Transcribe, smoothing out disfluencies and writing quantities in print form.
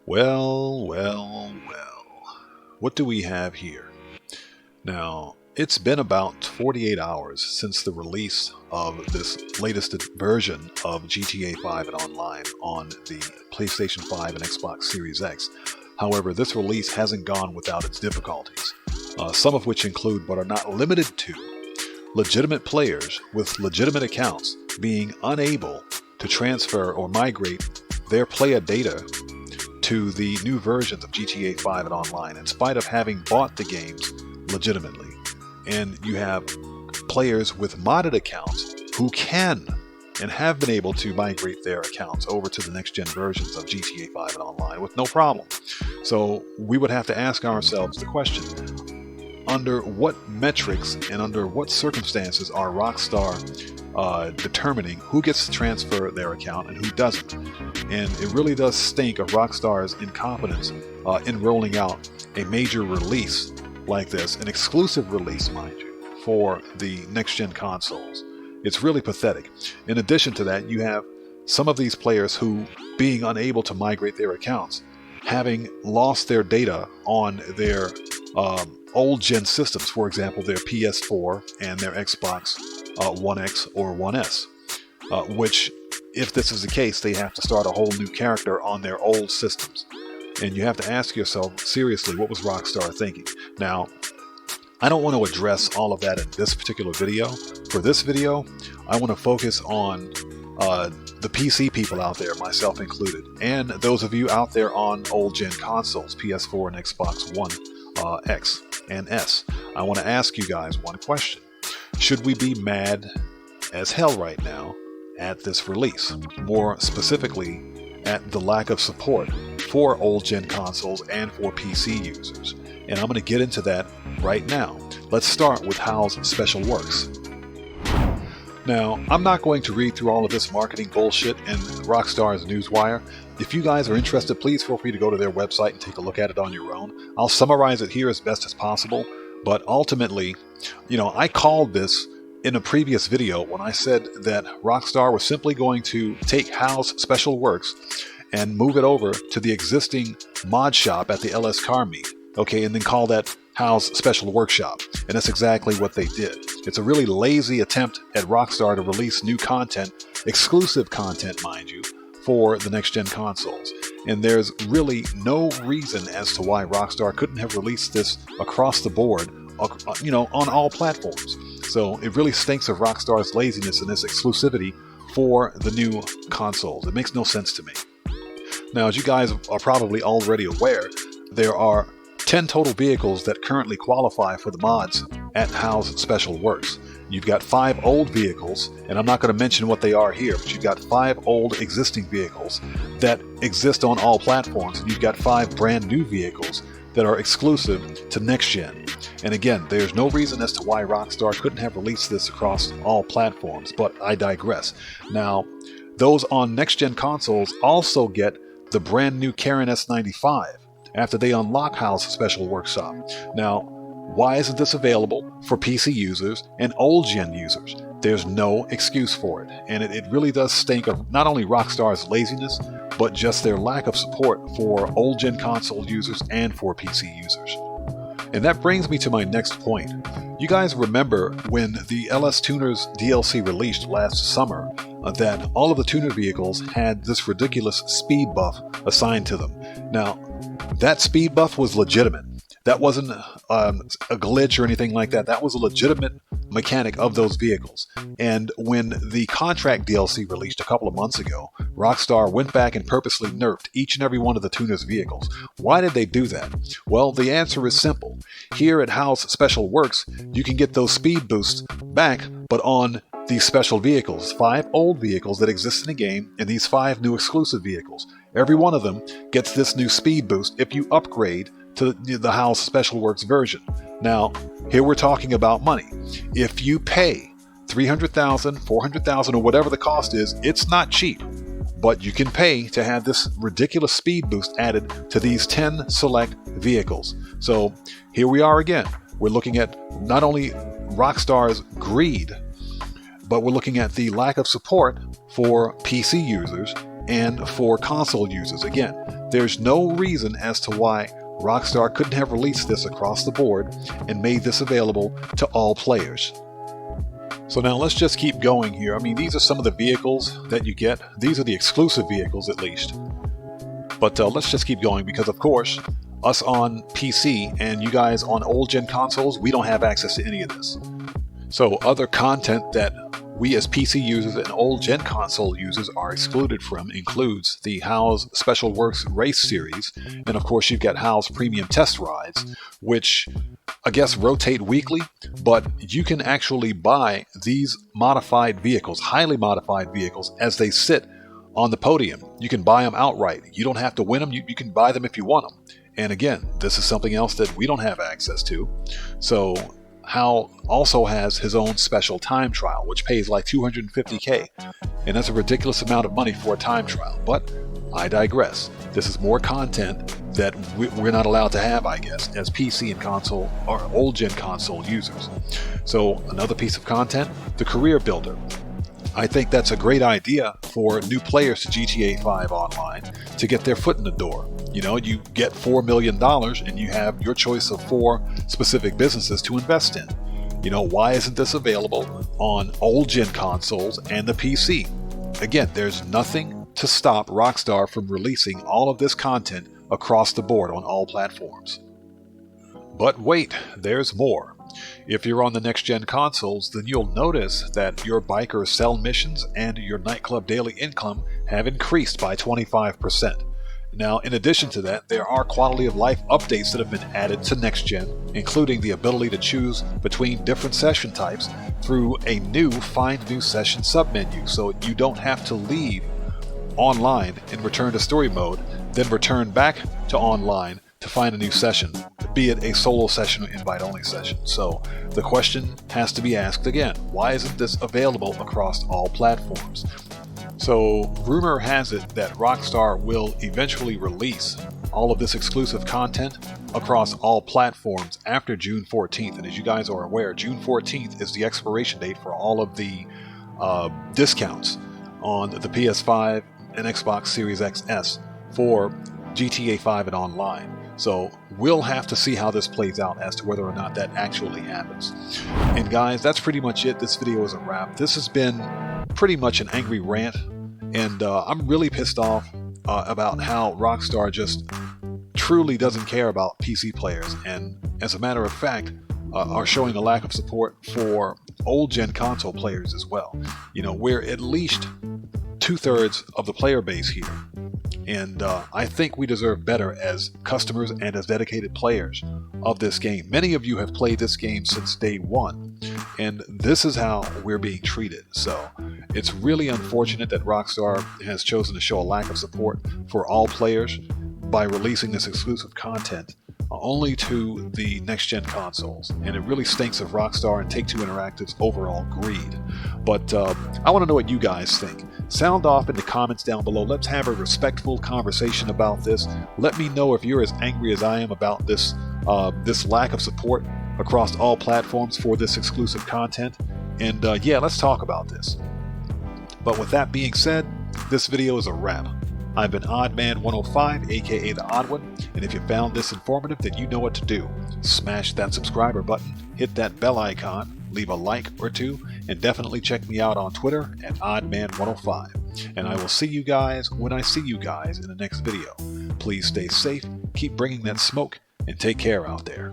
Well, well, well. What do we have here? Now, it's been about 48 hours since the release of this latest version of GTA 5 and Online on the PlayStation 5 and Xbox Series X. However, this release hasn't gone without its difficulties, some of which include, but are not limited to, legitimate players with legitimate accounts being unable to transfer or migrate their player data to the new versions of GTA 5 and Online, in spite of having bought the games legitimately. And you have players with modded accounts who can and have been able to migrate their accounts over to the next-gen versions of GTA 5 and Online with no problem. So we would have to ask ourselves the question, under what metrics and under what circumstances are Rockstar determining who gets to transfer their account and who doesn't? And it really does stink of Rockstar's incompetence in rolling out a major release like this, an exclusive release, mind you, for the next-gen consoles. It's really pathetic. In addition to that, you have some of these players who, being unable to migrate their accounts, having lost their data on their old-gen systems, for example, their PS4 and their Xbox One X or One S, which, if this is the case, they have to start a whole new character on their old systems. And you have to ask yourself, seriously, what was Rockstar thinking? Now, I don't want to address all of that in this particular video. For this video, I want to focus on the PC people out there, myself included, and those of you out there on old-gen consoles, PS4 and Xbox One X and S. I want to ask you guys one question. Should we be mad as hell right now at this release? More specifically, at the lack of support for old-gen consoles and for PC users. And I'm going to get into that right now. Let's start with how's Special works. Now, I'm not going to read through all of this marketing bullshit in Rockstar's Newswire. If you guys are interested, please feel free to go to their website and take a look at it on your own. I'll summarize it here as best as possible, but ultimately, I called this in a previous video when I said that Rockstar was simply going to take how's Special works and move it over to the existing mod shop at the LS Car Meet, okay, and then call that how's Special Workshop. And that's exactly what they did. It's a really lazy attempt at Rockstar to release new content, exclusive content, mind you, for the next-gen consoles. And there's really no reason as to why Rockstar couldn't have released this across the board, on all platforms. So it really stinks of Rockstar's laziness and this exclusivity for the new consoles. It makes no sense to me. Now, as you guys are probably already aware, there are 10 total vehicles that currently qualify for the mods at how's Special works. You've got 5 old vehicles, and I'm not going to mention what they are here, but you've got 5 old existing vehicles that exist on all platforms, and you've got 5 brand new vehicles that are exclusive to next gen. And again, there's no reason as to why Rockstar couldn't have released this across all platforms, but I digress. Now, those on next gen consoles also get the brand new Karen S95 after they unlock how's Special Workshop. Now, why isn't this available for PC users and old-gen users? There's no excuse for it, and it really does stink of not only Rockstar's laziness, but just their lack of support for old-gen console users and for PC users. And that brings me to my next point. You guys remember when the LS Tuners DLC released last summer, that all of the tuner vehicles had this ridiculous speed buff assigned to them. Now, that speed buff was legitimate. That wasn't a glitch or anything like that. That was a legitimate mechanic of those vehicles. And when the Contract DLC released a couple of months ago, Rockstar went back and purposely nerfed each and every one of the tuners' vehicles. Why did they do that? Well, the answer is simple. Here at how's Special works, you can get those speed boosts back, but on these special vehicles, 5 old vehicles that exist in the game, and these 5 new exclusive vehicles. Every one of them gets this new speed boost if you upgrade to the how's Special works version. Now, here we're talking about money. If you pay $300,000, $400,000, or whatever the cost is, it's not cheap. But you can pay to have this ridiculous speed boost added to these 10 select vehicles. So here we are again. We're looking at not only Rockstar's greed, but we're looking at the lack of support for PC users and for console users. Again, there's no reason as to why Rockstar couldn't have released this across the board and made this available to all players. So now let's just keep going here. I mean, these are some of the vehicles that you get. These are the exclusive vehicles, at least. But let's just keep going because, of course, us on PC and you guys on old-gen consoles, we don't have access to any of this. So other content that we as PC users and old-gen console users are excluded from includes the HAL's Special Works Race Series, and of course you've got HAL's Premium Test Rides, which I guess rotate weekly, but you can actually buy these modified vehicles, highly modified vehicles, as they sit on the podium. You can buy them outright. You don't have to win them, you can buy them if you want them. And again, this is something else that we don't have access to. So HAL also has his own special time trial, which pays like $250K, and that's a ridiculous amount of money for a time trial. But I digress. This is more content that we're not allowed to have, I guess, as PC and console or old-gen console users. So another piece of content, the Career Builder. I think that's a great idea for new players to GTA 5 Online to get their foot in the door. You know, you get $4 million and you have your choice of 4 specific businesses to invest in. You know, why isn't this available on old-gen consoles and the PC? Again, there's nothing to stop Rockstar from releasing all of this content across the board on all platforms. But wait, there's more. If you're on the next-gen consoles, then you'll notice that your biker sell missions and your nightclub daily income have increased by 25%. Now, in addition to that, there are quality of life updates that have been added to next gen, including the ability to choose between different session types through a new Find New Session submenu, so you don't have to leave online and return to story mode, then return back to online to find a new session, be it a solo session or invite-only session. So the question has to be asked again, why isn't this available across all platforms? So rumor has it that Rockstar will eventually release all of this exclusive content across all platforms after June 14th. And as you guys are aware, June 14th is the expiration date for all of the discounts on the PS5 and Xbox Series XS for GTA 5 and Online. So we'll have to see how this plays out as to whether or not that actually happens. And guys, that's pretty much it. This video is a wrap. This has been pretty much an angry rant, and I'm really pissed off about how Rockstar just truly doesn't care about PC players, and as a matter of fact are showing a lack of support for old-gen console players as well. You know, we're at least 2/3 of the player base here, and I think we deserve better as customers and as dedicated players of this game. Many of you have played this game since day one, and this is how we're being treated. So it's really unfortunate that Rockstar has chosen to show a lack of support for all players by releasing this exclusive content only to the next-gen consoles, and it really stinks of Rockstar and Take-Two Interactive's overall greed. But I want to know what you guys think. Sound off in the comments down below. Let's have a respectful conversation about this. Let me know if you're as angry as I am about this this lack of support across all platforms for this exclusive content. And yeah, let's talk about this. But with that being said, this video is a wrap. I've been OddMan105, aka The Odd One, and if you found this informative, then you know what to do. Smash that subscriber button, hit that bell icon, leave a like or two, and definitely check me out on Twitter at OddMan105. And I will see you guys when I see you guys in the next video. Please stay safe, keep bringing that smoke, and take care out there.